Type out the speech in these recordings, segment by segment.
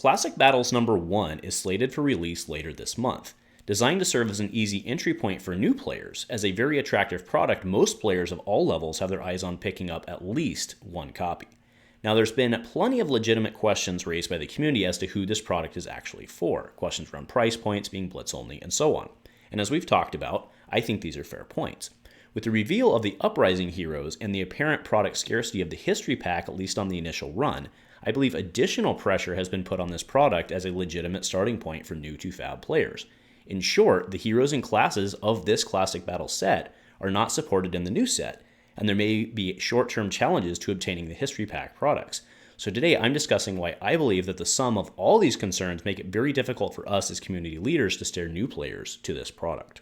Classic Battles number 1 is slated for release later this month. Designed to serve as an easy entry point for new players, as a very attractive product, most players of all levels have their eyes on picking up at least one copy. Now, there's been plenty of legitimate questions raised by the community as to who this product is actually for. Questions around price points, being Blitz only, and so on. And as we've talked about, I think these are fair points. With the reveal of the Uprising heroes and the apparent product scarcity of the history pack, at least on the initial run, I believe additional pressure has been put on this product as a legitimate starting point for new-to-FaB players. In short, the heroes and classes of this Classic Battle set are not supported in the new set, and there may be short-term challenges to obtaining the history pack products. So today I'm discussing why I believe that the sum of all these concerns make it very difficult for us as community leaders to steer new players to this product.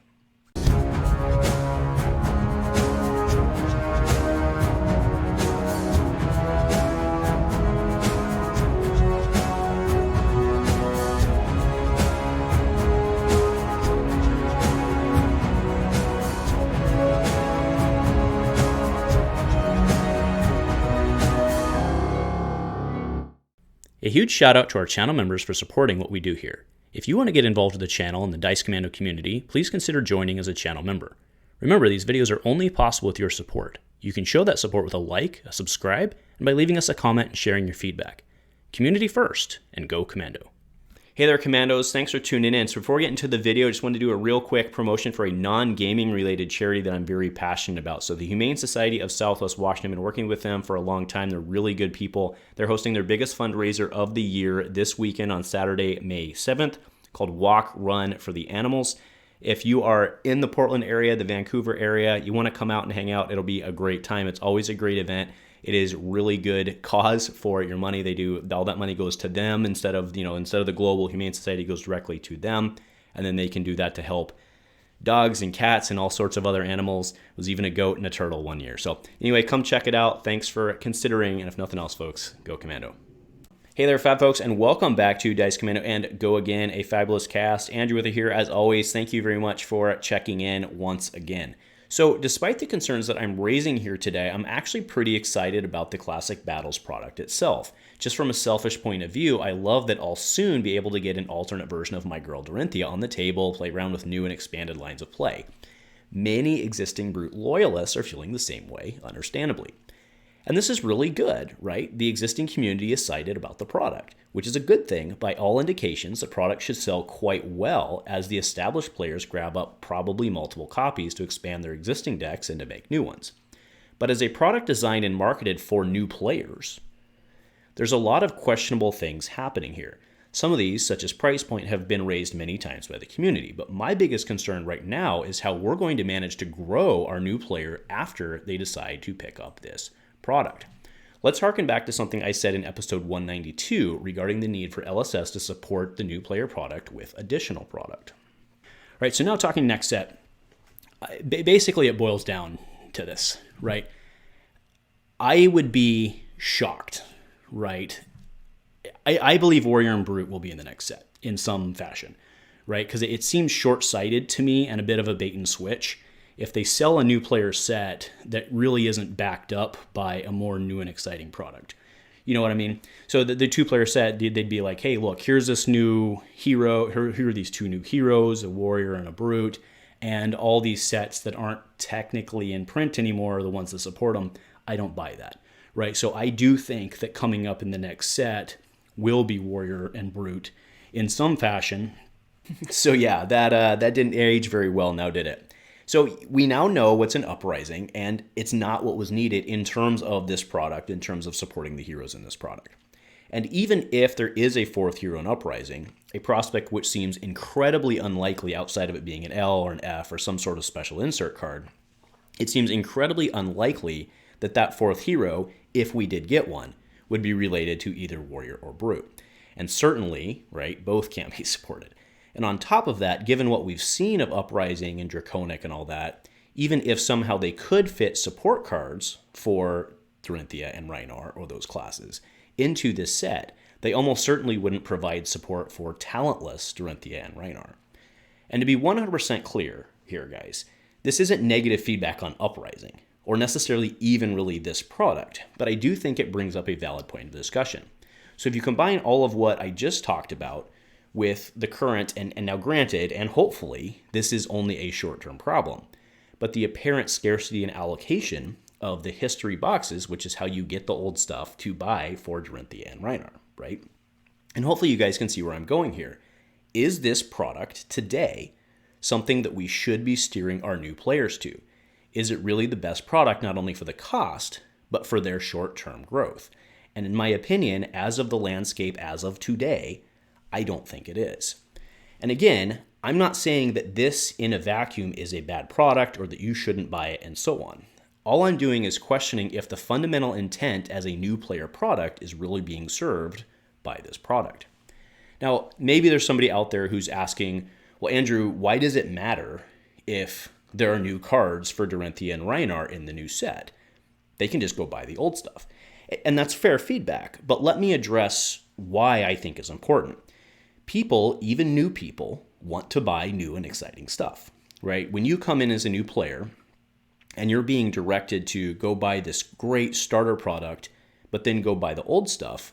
A huge shout out to our channel members for supporting what we do here. If you want to get involved with the channel and the Dice Commando community, please consider joining as a channel member. Remember, these videos are only possible with your support. You can show that support with a like, a subscribe, and by leaving us a comment and sharing your feedback. Community first, and go Commando. Hey there, Commandos. Thanks for tuning in. So before we get into the video, I just wanted to do a real quick promotion for a non-gaming related charity that I'm very passionate about. So the Humane Society of Southwest Washington, I've been working with them for a long time. They're really good people. They're hosting their biggest fundraiser of the year this weekend on Saturday, May 7th, called Walk, Run for the Animals. If you are in the Portland area, the Vancouver area, you want to come out and hang out, it'll be a great time. It's always a great event. It is really good cause for your money. They do, all that money goes to them instead of the Global Humane Society, goes directly to them. And then they can do that to help dogs and cats and all sorts of other animals. There was even a goat and a turtle one year. So anyway, come check it out. Thanks for considering. And if nothing else, folks, go Commando. Hey there, Fab folks, and welcome back to Dice Commando and Go Again, a fabulous cast. Andrew with you here, as always. Thank you very much for checking in once again. So despite the concerns that I'm raising here today, I'm actually pretty excited about the Classic Battles product itself. Just from a selfish point of view, I love that I'll soon be able to get an alternate version of my girl Dorinthea on the table, play around with new and expanded lines of play. Many existing Brute loyalists are feeling the same way, understandably. And this is really good, right? The existing community is excited about the product, which is a good thing. By all indications, the product should sell quite well as the established players grab up probably multiple copies to expand their existing decks and to make new ones. But as a product designed and marketed for new players, there's a lot of questionable things happening here. Some of these, such as price point, have been raised many times by the community, but my biggest concern right now is how we're going to manage to grow our new player after they decide to pick up this product. Let's harken back to something I said in episode 192 regarding the need for LSS to support the new player product with additional product. All right, so now talking next set, basically it boils down to this, right? I would be shocked, right? I believe Warrior and Brute will be in the next set in some fashion, right? Because it seems short-sighted to me and a bit of a bait and switch if they sell a new player set that really isn't backed up by a more new and exciting product. You know what I mean? So the two-player set, they'd be like, hey, look, here's this new hero. Here are these two new heroes, a warrior and a brute, and all these sets that aren't technically in print anymore are the ones that support them. I don't buy that, right? So I do think that coming up in the next set will be warrior and brute in some fashion. So yeah, that didn't age very well now, did it? So we now know what's an Uprising, and it's not what was needed in terms of this product, in terms of supporting the heroes in this product. And even if there is a fourth hero in Uprising, a prospect which seems incredibly unlikely outside of it being an L or an F or some sort of special insert card, it seems incredibly unlikely that that fourth hero, if we did get one, would be related to either warrior or brute. And certainly, right, both can't be supported. And on top of that, given what we've seen of Uprising and Draconic and all that, even if somehow they could fit support cards for Dorinthea and Rhinar or those classes into this set, they almost certainly wouldn't provide support for talentless Dorinthea and Rhinar. And to be 100% clear here, guys, this isn't negative feedback on Uprising, or necessarily even really this product, but I do think it brings up a valid point of discussion. So if you combine all of what I just talked about with the current, and now granted, and hopefully this is only a short-term problem, but the apparent scarcity and allocation of the history boxes, which is how you get the old stuff to buy for Dorinthea and Rhinar, right? And hopefully you guys can see where I'm going here. Is this product today something that we should be steering our new players to? Is it really the best product, not only for the cost, but for their short-term growth? And in my opinion, as of the landscape as of today, I don't think it is. And again, I'm not saying that this in a vacuum is a bad product or that you shouldn't buy it and so on. All I'm doing is questioning if the fundamental intent as a new player product is really being served by this product. Now, maybe there's somebody out there who's asking, well, Andrew, why does it matter if there are new cards for Dorinthea and Rhinar in the new set? They can just go buy the old stuff. And that's fair feedback, but let me address why I think is important. People, even new people, want to buy new and exciting stuff, right? When you come in as a new player and you're being directed to go buy this great starter product, but then go buy the old stuff,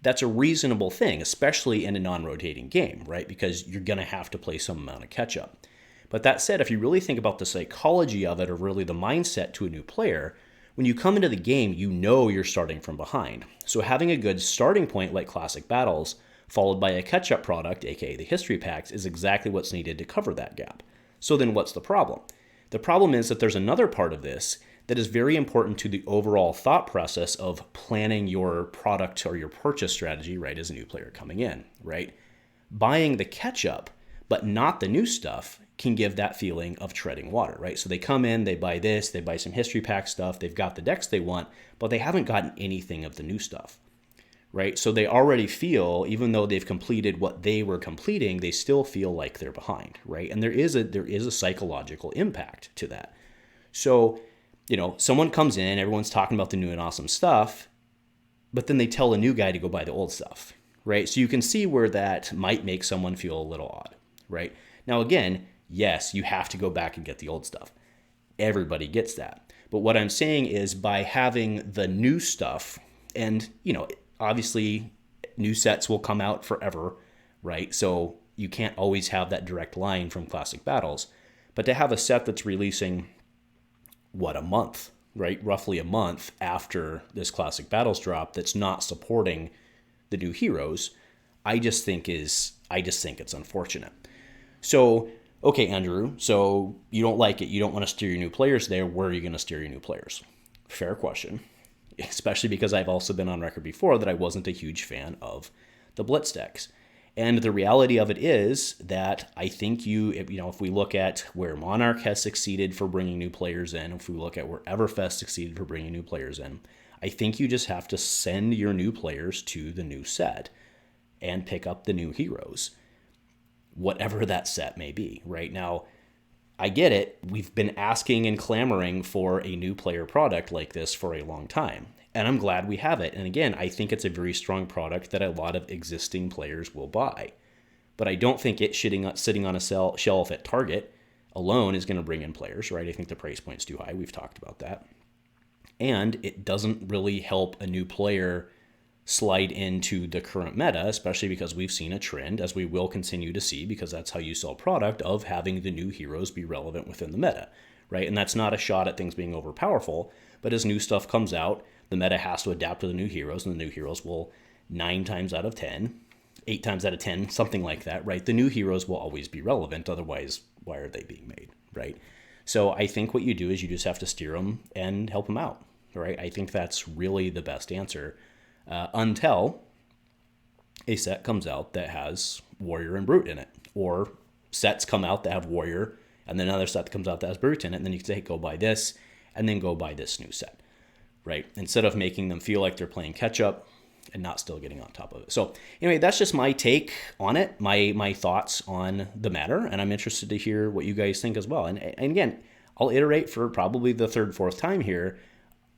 that's a reasonable thing, especially in a non-rotating game, right? Because you're going to have to play some amount of catch-up. But that said, if you really think about the psychology of it, or really the mindset to a new player, when you come into the game, you know you're starting from behind. So having a good starting point like Classic Battles, followed by a catch-up product, aka the history packs, is exactly what's needed to cover that gap. So then what's the problem? The problem is that there's another part of this that is very important to the overall thought process of planning your product or your purchase strategy, right, as a new player coming in, right? Buying the catch-up, but not the new stuff, can give that feeling of treading water, right? So they come in, they buy this, they buy some history pack stuff, they've got the decks they want, but they haven't gotten anything of the new stuff, right? So they already feel, even though they've completed what they were completing, they still feel like they're behind, right? And there is a psychological impact to that. So, you know, someone comes in, everyone's talking about the new and awesome stuff, but then they tell a new guy to go buy the old stuff, right? So you can see where that might make someone feel a little odd, right? Now, again, yes, you have to go back and get the old stuff. Everybody gets that. But what I'm saying is by having the new stuff, and, you know, obviously new sets will come out forever, right? So you can't always have that direct line from Classic Battles. But to have a set that's releasing, a month, right? Roughly a month after this Classic Battles drop that's not supporting the new heroes, I just think it's unfortunate. So, okay, Andrew, so you don't like it. You don't want to steer your new players there. Where are you going to steer your new players? Fair question, especially because I've also been on record before that I wasn't a huge fan of the Blitz decks. And the reality of it is that I think if we look at where Monarch has succeeded for bringing new players in, if we look at where Everfest succeeded for bringing new players in, I think you just have to send your new players to the new set and pick up the new heroes, whatever that set may be. Right now, I get it. We've been asking and clamoring for a new player product like this for a long time, and I'm glad we have it. And again, I think it's a very strong product that a lot of existing players will buy. But I don't think it sitting on a shelf at Target alone is going to bring in players, right? I think the price point's too high. We've talked about that. And it doesn't really help a new player slide into the current meta, especially because we've seen a trend, as we will continue to see, because that's how you sell product, of having the new heroes be relevant within the meta, right? And that's not a shot at things being overpowerful, but as new stuff comes out, the meta has to adapt to the new heroes, and the new heroes will 9 times out of 10, 8 times out of 10, something like that, right? The new heroes will always be relevant, otherwise, why are they being made, right? So I think what you do is you just have to steer them and help them out, right? I think that's really the best answer. Until a set comes out that has Warrior and Brute in it, or sets come out that have Warrior, and then another set that comes out that has Brute in it, and then you can say, go buy this, and then go buy this new set, right? Instead of making them feel like they're playing catch-up and not still getting on top of it. So anyway, that's just my take on it, my thoughts on the matter, and I'm interested to hear what you guys think as well. And again, I'll iterate for probably the third, fourth time here.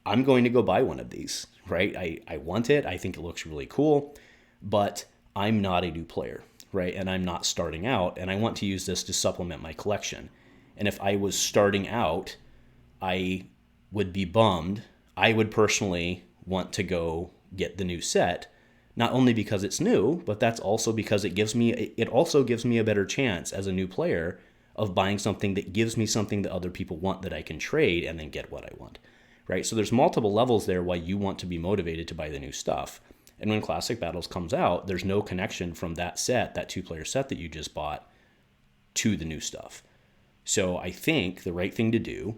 I'm going to go buy one of these, right? I want it. I think it looks really cool, but I'm not a new player, right? And I'm not starting out, and I want to use this to supplement my collection. And if I was starting out, I would be bummed. I would personally want to go get the new set, Not only because it's new, but that's also because it also gives me a better chance as a new player of buying something that gives me something that other people want that I can trade and then get what I want, right? So there's multiple levels there why you want to be motivated to buy the new stuff. And when Classic Battles comes out, there's no connection from that set, that 2-player set that you just bought, to the new stuff. So I think the right thing to do,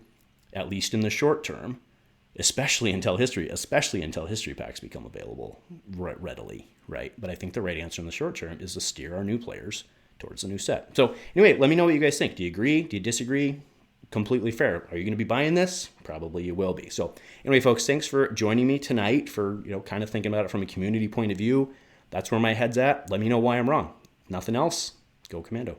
at least in the short term, especially until history packs become available readily, right? But I think the right answer in the short term is to steer our new players towards the new set. So anyway, let me know what you guys think. Do you agree? Do you disagree? Completely fair. Are you going to be buying this? Probably you will be. So anyway, folks, thanks for joining me tonight for, kind of thinking about it from a community point of view. That's where my head's at. Let me know why I'm wrong. Nothing else. Go Commando.